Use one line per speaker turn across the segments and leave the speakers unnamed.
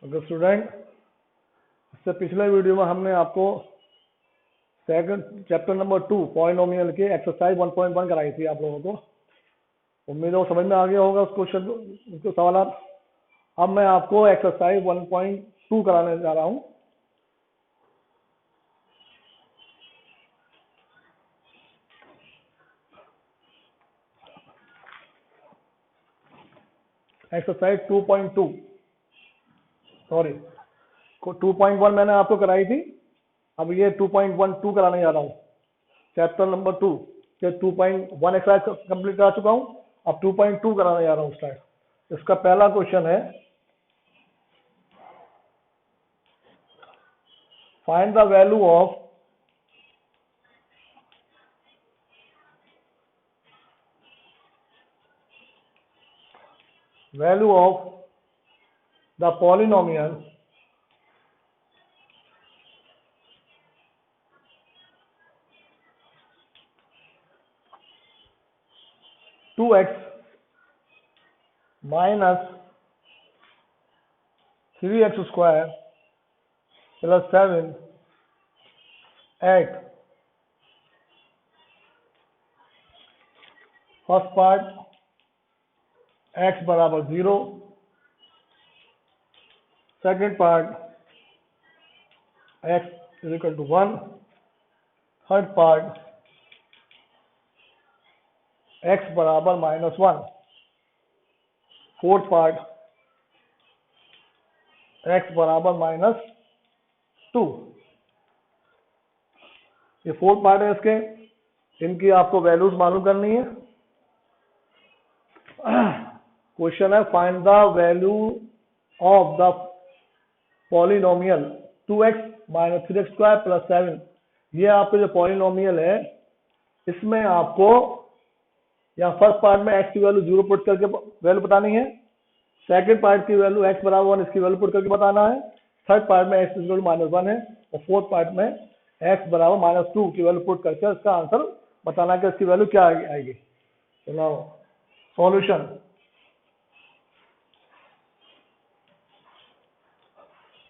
अगर स्टूडेंट, इससे पिछले वीडियो में हमने आपको सेकंड चैप्टर नंबर 2 पॉलिनोमियल के एक्सरसाइज 1.1 कराई थी आप लोगों को। उम्मीद है समझ में आ गया होगा उस क्वेश्चन उसके सवाल। अब मैं आपको एक्सरसाइज 1.2 कराने जा रहा हूं। एक्सरसाइज 2.2 सॉरी 2.1 मैंने आपको कराई थी। अब ये 2.12 कराने जा रहा हूँ। चैप्टर नंबर 2 के 2.1 एक्सरसाइज कंप्लीट करा चुका हूँ। अब 2.2 कराने जा रहा हूँ स्टार्ट। इसका पहला क्वेश्चन है, find the value of the polynomial two x minus 3x square plus 7 at first part x बराबर 0, second part x is equal to 1, third part x बराबर -1, फोर्थ पार्ट x बराबर -2। ये फोर्थ पार्ट है इसके, इनकी आपको values मालूम करनी है। क्वेश्चन है find the value of the polynomial 2x minus 3x square plus 7। ये आपके जो पॉलिनोमियल है इसमें आपको यहाँ फर्स्ट पार्ट में x की वैल्यू 0 पुट करके वैल्यू बतानी है, सेकंड पार्ट की वैल्यू x बराबर 1 इसकी वैल्यू पुट करके बताना है, थर्ड पार्ट में x इक्वल -1 है और फोर्थ पार्ट में x बराबर -2 की वैल्यू पुट करके इसका आंसर बताना कि इसकी वैल्यू क्या आएगी। तो नाउ सॉल्यूशन,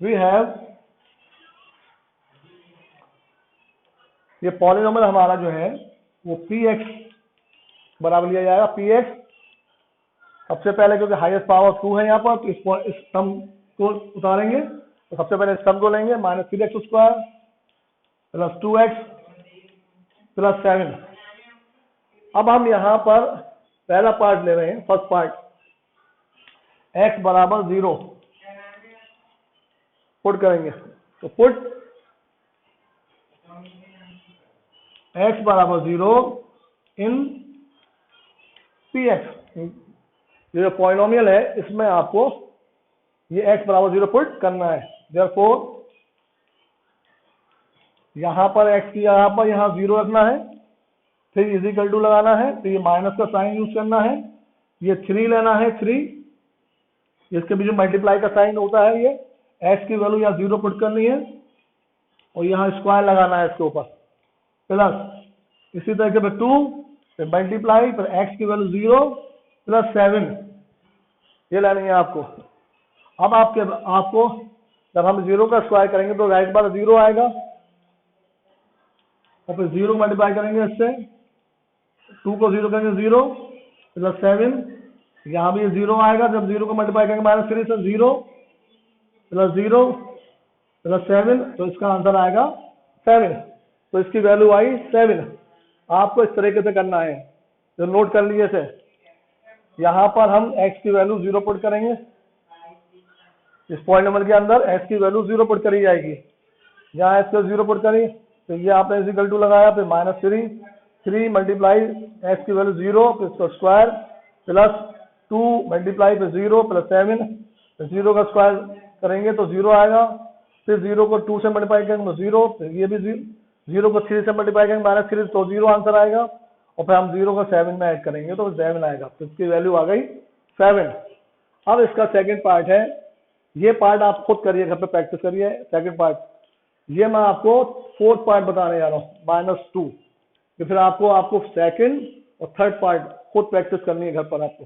वी हैव, ये पॉलिनोमियल हमारा जो है वो px बराबर लिया जाएगा। px सबसे पहले क्योंकि हाईएस्ट पावर 2 है यहाँ पर, तो इस सम को उतारेंगे। तो सबसे पहले सम को लेंगे, -3x square plus 2x plus 7। अब हम यहाँ पर पहला पार्ट ले रहे हैं, फर्स्ट पार्ट x बराबर 0 पुट करेंगे। तो पुट x बराबर 0 इन px, ये जो पॉलिनोमियल है इसमें आपको ये x बराबर 0 पुट करना है। देयरफॉर यहाँ पर x की यहाँ पर 0 रखना है, फिर इजिकल टू लगाना है, तो ये माइनस का साइन यूज करना है, ये 3 लेना है 3, इसके बीच में मल्टीप्लाई का साइन होता है, ये x की वैल्यू यहाँ 0 पुट करनी है और यहाँ स्क्वायर लगाना है इसके ऊपर, प्लस इसी तरीके पे 2 फिर मल्टीप्लाई, फिर x की वैल्यू 0 प्लस 7 ये लेनी है आपको। अब आपको जब हम 0 का स्क्वायर करेंगे तो राइट बार 0 आएगा और फिर 0 मल्टीप्लाई करेंगे इससे, 2 को 0 करेंगे 0 प्लस 7, यहाँ भी 0 आएगा। जब 0 को मल्टीप्लाई करेंगे -3 से 0 प्लस 0 प्लस 7, तो इसका आंसर आएगा 7। तो इसकी वैल्यू आई 7। आपको इस तरीके से करना है, जो नोट कर लिए थे। यहाँ पर हम x की वैल्यू 0 पुट करेंगे, इस पॉलिनोमियल के अंदर x की वैल्यू 0 पुट करी जाएगी। यहाँ x को 0 पुट करी तो ये आपने इक्वल टू लगाया, फिर -3 मल्टीप्लाई x की वैल्यू 0 फिर इसका स्क्वायर प्लस 2 मल्टीप्लाई फिर 0 प्लस 7, 0 का स्क्वायर करेंगे तो 0 आएगा, फिर 0 को 2 से मल्टीप्लाई करेंगे तो 0, फिर ये भी 0 को 3 से मल्टीप्लाई करेंगे -3 तो 0 आंसर आएगा, और फिर हम 0 को 7 में ऐड करेंगे तो 7 आएगा। तो इसकी वैल्यू आ गई 7। अब इसका सेकंड पार्ट है, ये पार्ट आप खुद करिए, घर पे प्रैक्टिस करिए। सेकंड पार्ट ये मैं आपको फोर्थ पार्ट बताने जा रहा हूँ -2, तो फिर आपको सेकंड और थर्ड पार्ट खुद प्रैक्टिस करनी है घर पर आपको।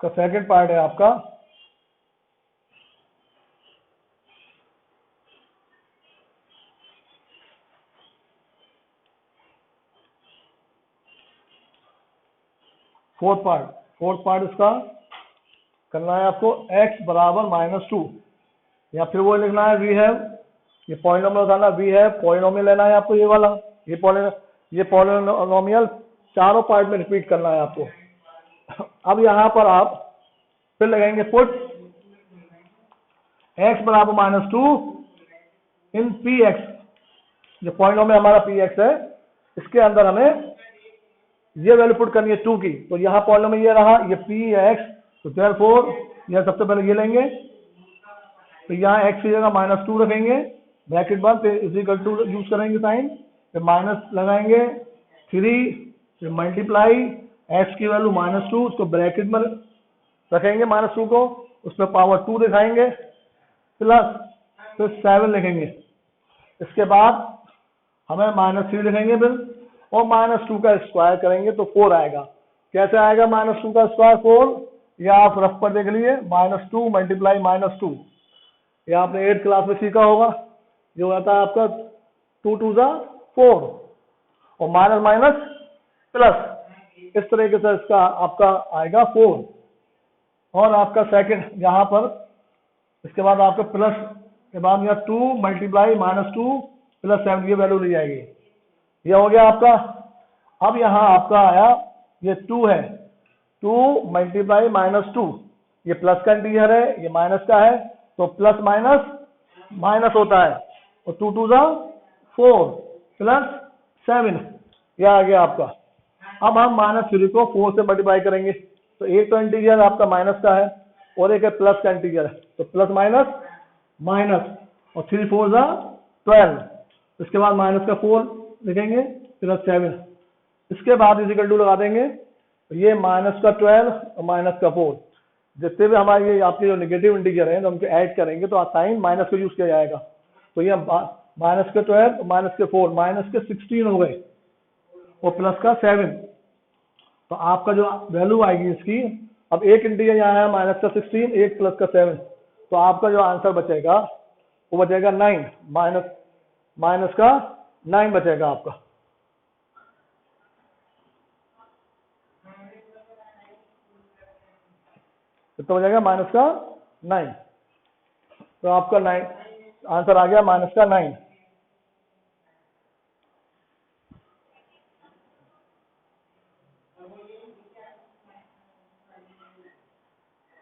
का सेकंड पार्ट है आपका फोर्थ पार्ट इसका करना है आपको x बराबर -2, या फिर वो लिखना है वी हैव, ये पॉलिनोमियल बताना, वी हैव पॉलिनोमियल लेना है आपको, ये वाला, ये पॉलिनोमियल चारों पार्ट में रिपीट करना है आपको। अब यहाँ पर आप फिर लगाएंगे पुट x बराबर -2 इन px, जो पॉलिनोमियल हमारा px है, इसके अंदर हमें ये वैल्यू पुट करनी है 2 की। तो यहाँ पॉलिनोमियल ये रहा, ये px, तो देयरफॉर यह सबसे पहले ये लेंगे, तो यहाँ x की जगह -2 रखेंगे, ब्रैकेट बंद, इज इक्वल टू यूज करेंगे साइन, फिर माइनस लगाएंगे 3, फिर मल्टीप्लाई x की वैल्यू -2, उसको ब्रैकेट में रखेंगे -2 को, उसमें पावर 2 दिखाएंगे, प्लस फिर 7 लिखेंगे, इसके बाद हमें -3 लिखेंगे फिर, और -2 का स्क्वायर करेंगे तो 4 आएगा। कैसे आएगा -2 का स्क्वायर 4, या आप रफ पर देख लीजिए, -2 मल्टीप्लाई -2, या आपने 8th क्लास में सीखा होगा, जो आता है आपका 2 2 जा 4, और माइनस माइनस प्लस, इस तरीके से इसका आपका आएगा 4। और आपका सेकंड यहाँ पर, इसके बाद आपका प्लस के बाद यहाँ 2 मल्टीप्लाई -2 प्लस 7, ये वैल्यू ली जाएगी, ये हो गया आपका। अब यहाँ आपका आया, ये 2 है, 2 मल्टीप्लाई -2, ये प्लस का इंटीजर है, ये माइनस का है, तो प्लस माइनस माइनस होता है, और 2 2 जा 4 प्लस 7, यह आ गया आपका। अब हम -3 को 4 से मल्टीप्लाई करेंगे, तो एक तो इंटीजर आपका माइनस का है और एक है प्लस का इंटीजर है, तो प्लस माइनस माइनस, और 3 4 जा 12, इसके बाद माइनस का 4 लिखेंगे, प्लस 7, इसके बाद इजिकल टू लगा देंगे, तो ये माइनस का 12 और माइनस का 4, जितने भी हमारे ये आपके जो नेगेटिव इंटीजर हैं, तो उनको ऐड करेंगे तो साइन माइनस को यूज किया जाएगा, तो ये माइनस के 12 माइनस के 4 माइनस के 16 हो गए, और प्लस का 7, तो आपका जो वैल्यू आएगी इसकी, अब एक इंटीजर यहाँ है माइनस का 16, एक प्लस का 7, तो आपका जो आंसर बचेगा वो बचेगा 9, माइनस का 9 बचेगा आपका। कितना बचेगा? माइनस का 9, तो आपका 9 आंसर आ गया, माइनस का 9।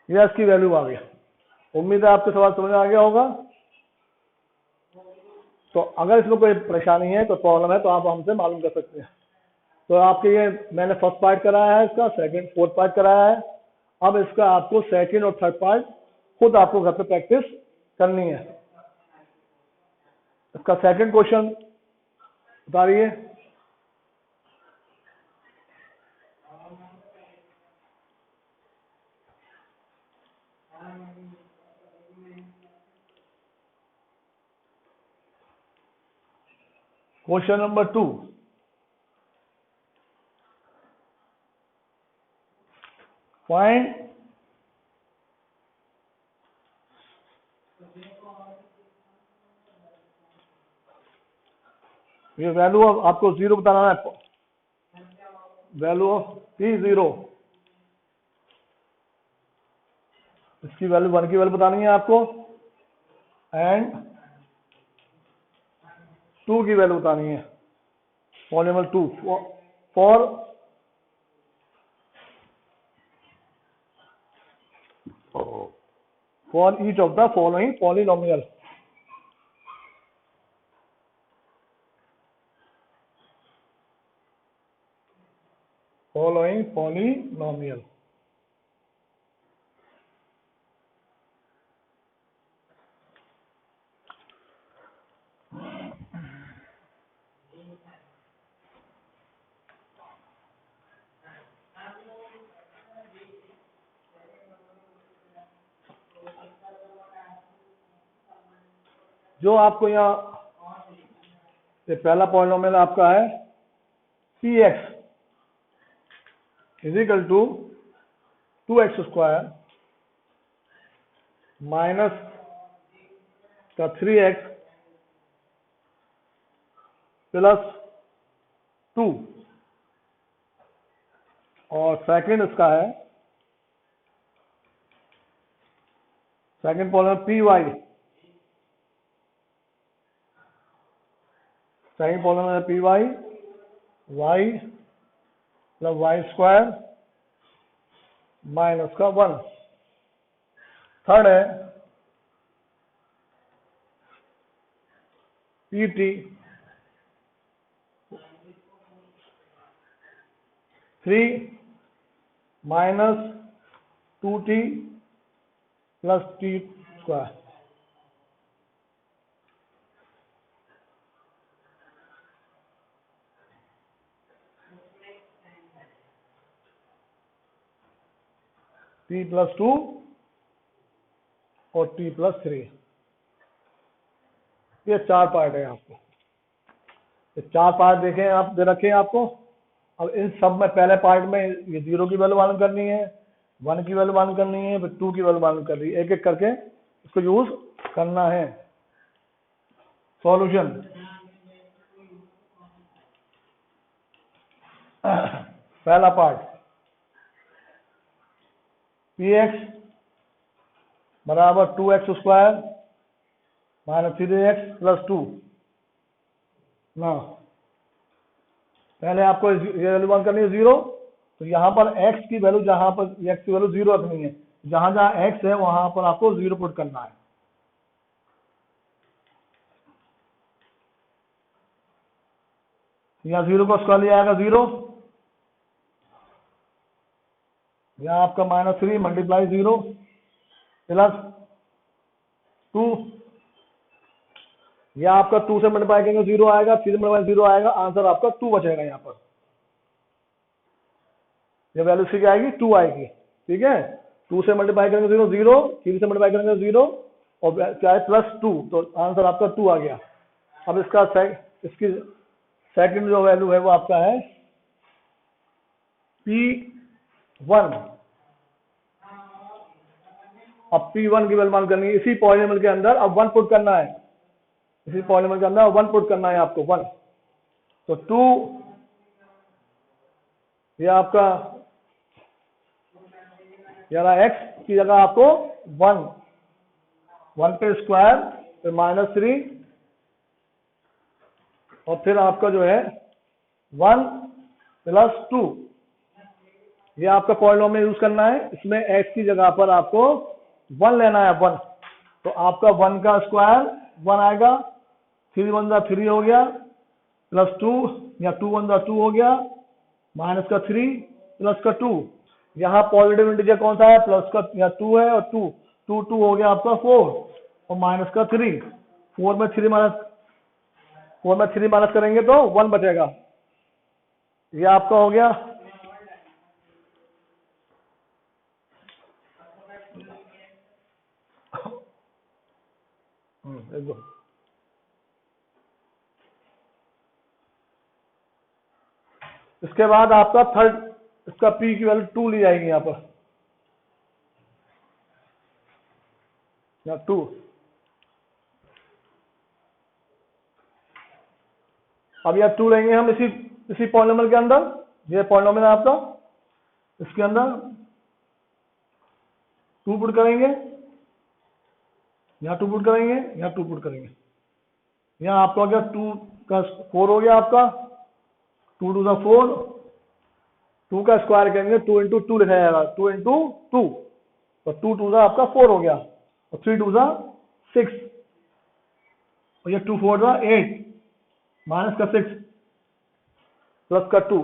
यह इसकी वैल्यू आ गया। उम्मीद है आपको सवाल समझ में आ गया होगा। तो अगर इसमें कोई परेशानी है, कोई प्रॉब्लम है, तो आप हमसे मालूम कर सकते हैं। तो आपके ये मैंने फर्स्ट पार्ट कराया है, इसका सेकंड फोर्थ पार्ट कराया है। अब इसका आपको सेकंड और थर्ड पार्ट खुद आपको घर पे प्रैक्टिस करनी है। इसका सेकंड क्वेश्चन बता रही है। क्वेश्चन नंबर 2, फाइंड ये वैल्यू ऑफ, आपको 0 बताना है, वैल्यू ऑफ P0, इसकी वैल्यू 1 की वैल्यू बतानी है आपको, एंड 2 की वैल्यू बतानी है, polynomial 2 for each of the following polynomial. Following polynomial, जो आपको यहाँ ये पहला पॉलिनोमियल आपका है Px is equal to 2x² minus का 3x प्लस 2 और सेकंड इसका है second polynomial py, second polynomial py y plus y² minus का 1। थर्ड है pt 3 minus 2t plus t²। t plus 2 और t प्लस 3, ये 4 पार्ट है आपको। ये 4 पार्ट देखें आप, दे रखे हैं आपको। अब इन सब में पहले पार्ट में ये 0 की वैल्यू मालूम करनी है, 1 की वैल्यू मालूम करनी है, फिर 2 की वैल्यू मालूम करनी है। एक एक करके इसको यूज करना है। सॉल्यूशन पहला पार्ट px बराबर 2x² माइनस 3x प्लस 2 ना। पहले आपको ये वैल्यू मान करनी है 0, तो यहाँ पर x की वैल्यू, जहाँ पर x की वैल्यू 0 रखनी है, जहाँ जहाँ x है वहां पर आपको 0 पुट करना है। यहाँ 0 का स्क्वायर लिया आएगा 0, यहाँ आपका माइनस 3 मल्टीप्लाई 0 प्लस 2, यह आपका 2 से मल्टीप्लाई करेंगे 0 आएगा, 3 से मल्टीप्लाई 0 आएगा, आंसर आपका 2 बचेगा। यहाँ पर ये वैल्यू इसकी आएगी 2 आएगी, ठीक है। 2 से मल्टीप्लाई करेंगे 0 0, 3 से मल्टीप्लाई करेंगे 0 और क्या है प्लस 2, तो आंसर आपका 2 आ गया। अब इसका इसकी सेकंड जो वैल्यू है वो आपका है P1। अब P1 की वैल्यू मान करनी है इसी पॉलिनोमियल के अंदर। अब 1 पुट करना है, इसी पॉलिनोमियल के अंदर 1 पुट करना है आपको 1। तो 2 ये आपका x की जगह आपको 1 पे स्क्वायर, फिर माइनस 3 और फिर आपका जो है 1 प्लस 2, ये आपका पॉलिनोमियल यूज करना है। इसमें x की जगह पर आपको 1 लेना है 1, तो आपका 1 का स्क्वायर 1 आएगा, 3 1 3 हो गया, प्लस 2 या 2 1 2 हो गया, माइनस का 3 प्लस का 2। यहाँ पॉजिटिव इंटीजर कौन सा है, प्लस का या 2 है, और 2 2 2 हो गया आपका 4 और माइनस का 3। 4 में 3 माइनस करेंगे तो 1 बचेगा। ये आपका हो गया एकदम। इसके बाद आपका थर्ड, इसका P की वैल्यू 2 ली जाएगी यहाँ पर, या 2। अब यह 2 लेंगे हम इसी पॉलिनोमियल के अंदर। ये पॉलिनोमियल है आपका, इसके अंदर 2 पुट करेंगे, यहाँ 2 पुट करेंगे, यहाँ 2 पुट करेंगे। यहाँ आपका हो गया 2 का 4 हो गया आपका, 2 2 4, 2 का स्क्वायर करेंगे 2 इंटू 2 लिखा जाएगा, 2 इंटू 2, तो 2 2 आपका 4 हो गया, और 3 2 6, और ये 2 4 8, माइनस का 6 प्लस का 2।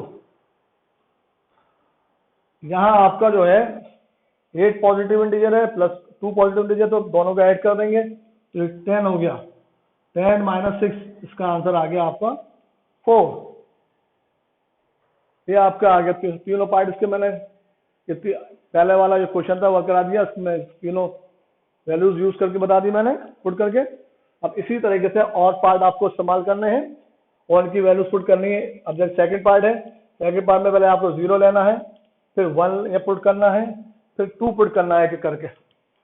यहाँ आपका जो है 8 पॉजिटिव इंटीजर है प्लस 2 पॉजिटिव इंटीजर, तो दोनों का ऐड कर देंगे तो 10 हो गया, 10 माइनस 6, इसका आंसर आ गया आपका 4। ये आपका आ गया। तीनों पार्ट इसके मैंने पहले वाला जो क्वेश्चन था वह करा दिया, इसमें तीनों वैल्यूज यूज करके बता दी मैंने पुट करके। अब इसी तरीके से और पार्ट आपको इस्तेमाल करने हैं और इनकी वैल्यूज पुट करनी है। अब जब सेकंड पार्ट है, सेकंड पार्ट में पहले आपको 0 लेना है, फिर 1 ये पुट करना है, फिर 2 पुट करना है एक करके।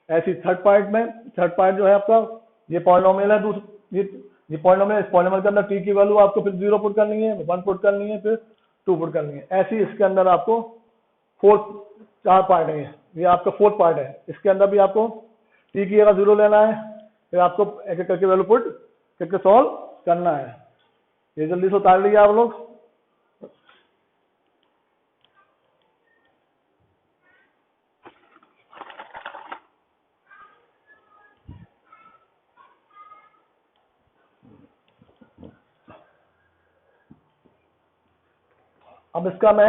ऐसी थर्ड पार्ट जो है आपका ये पॉलिनोमियल है, ये पॉलिनोमियल, इस पॉलिनोमियल के अंदर टी की वैल्यू आपको फिर 0 पुट करनी है, 1 पुट करनी है, फिर 2 पुट करनी है। ऐसी इसके अंदर आपको 4 पार्ट है, ये आपका 4th पार्ट है। इसके अंदर भी आपको टी की जगह 0 लेना है, फिर आपको एक एक करके वैल्यू पुट करके सॉल्व करना है। ये जल्दी से उतार लीजिए आप लोग। अब इसका मैं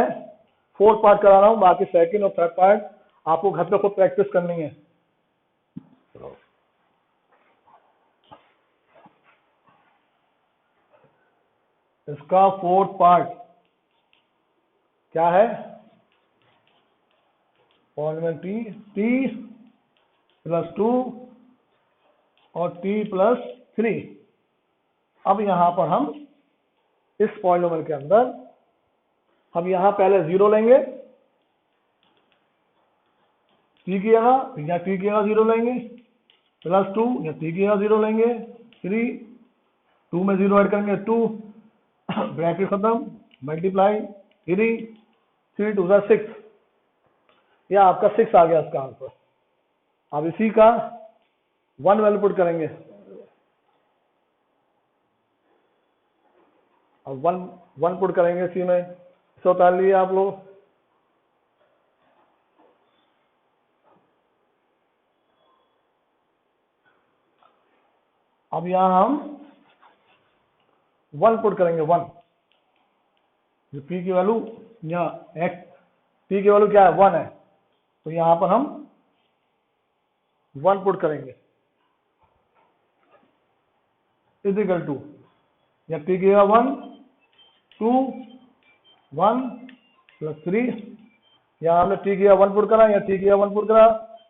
4th पार्ट करा रहा हूं, बाकी 2nd और 3rd पार्ट आपको घर पे खुद प्रैक्टिस करनी है। इसका 4th पार्ट क्या है? पॉलिनोमियल टी प्लस 2 और टी प्लस 3। अब यहां पर हम इस पॉलिनोमियल के अंदर हम यहां पहले 0 लेंगे टी की जगह, या टी की जगह 0 लेंगे, प्लस 2 या टी की जगह 0 लेंगे, 3, 2 में 0 ऐड करेंगे 2, ब्रैकेट खत्म, मल्टीप्लाई 3 2 6, या आपका 6 आ गया इसका आंसर। अब इसी का 1 वैल्यू पुट करेंगे, अब 1 पुट करेंगे इसी में। इसे उतार लिए आप लोग। अब यहां हम 1 पुट करेंगे, 1, जो पी की वैल्यू यहाँ एक्स, पी की वैल्यू क्या है 1 है, तो यहां पर हम 1 पुट करेंगे इजिकल टू, या पी की जगह 1 2 1 प्लस 3, या हमने टी की जगह 1 पुट करा, या टी की जगह 1 पुट करा,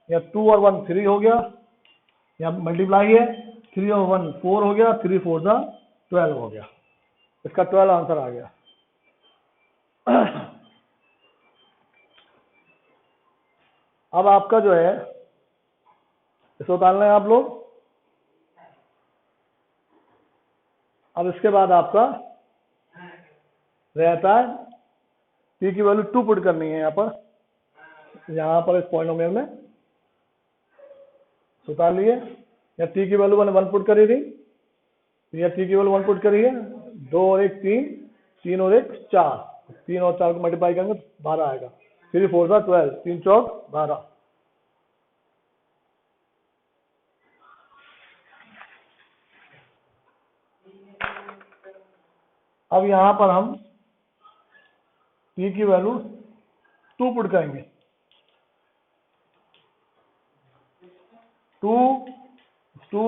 या 2 और 1 3 हो गया, या मल्टीप्लाई है 3 और 1 4 हो गया, 3 4 12 हो गया। इसका 12 आंसर आ गया। अब आपका जो है इसको डालना है आप लोग। अब इसके बाद आपका रहता है टी की वैल्यू 2 पुट करनी है यहां पर इस पॉलिनोमियल में। उतार लिए, या टी की वैल्यू 1 पुट करी थी, या टी की वैल्यू 1 पुट करी है, 2 और 1 3, 3 और 1 4, 3 और 4 को मल्टीप्लाई करेंगे 12 आएगा, 3 4 12, 3 4 12। अब यहां पर हम टी की वैल्यू 2 पुट करेंगे, 2 2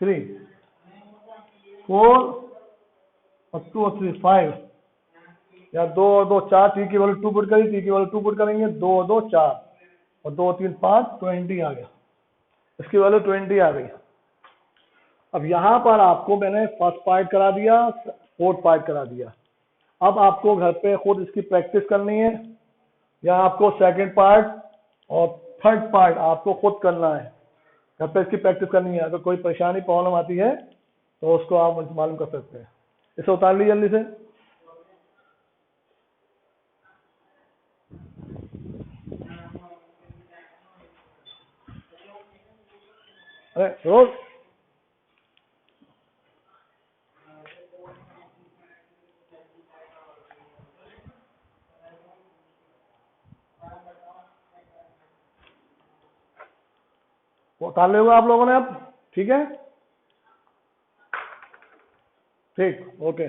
3 4 और 2 और 3 5, या 2 और 2 4, टी की वैल्यू 2 पुट करी, टी की वैल्यू 2 पुट करेंगे, 2 और 2 4 और 2 3 5, 20 आ गया, इसकी वैल्यू 20 आ गई। अब यहां पर आपको मैंने 1st पार्ट करा दिया, 4th पार्ट करा दिया। अब आपको घर पे खुद इसकी प्रैक्टिस करनी है, या आपको 2nd पार्ट और 3rd पार्ट आपको खुद करना है, घर पे इसकी प्रैक्टिस करनी है। अगर कोई परेशानी प्रॉब्लम आती है तो उसको आप मुझे मालूम कर सकते हैं। इसे उतार लीजिए जल्दी से। अरे रोज वो उतार ले आप लोगों ने अब, ठीक है, ठीक, ओके।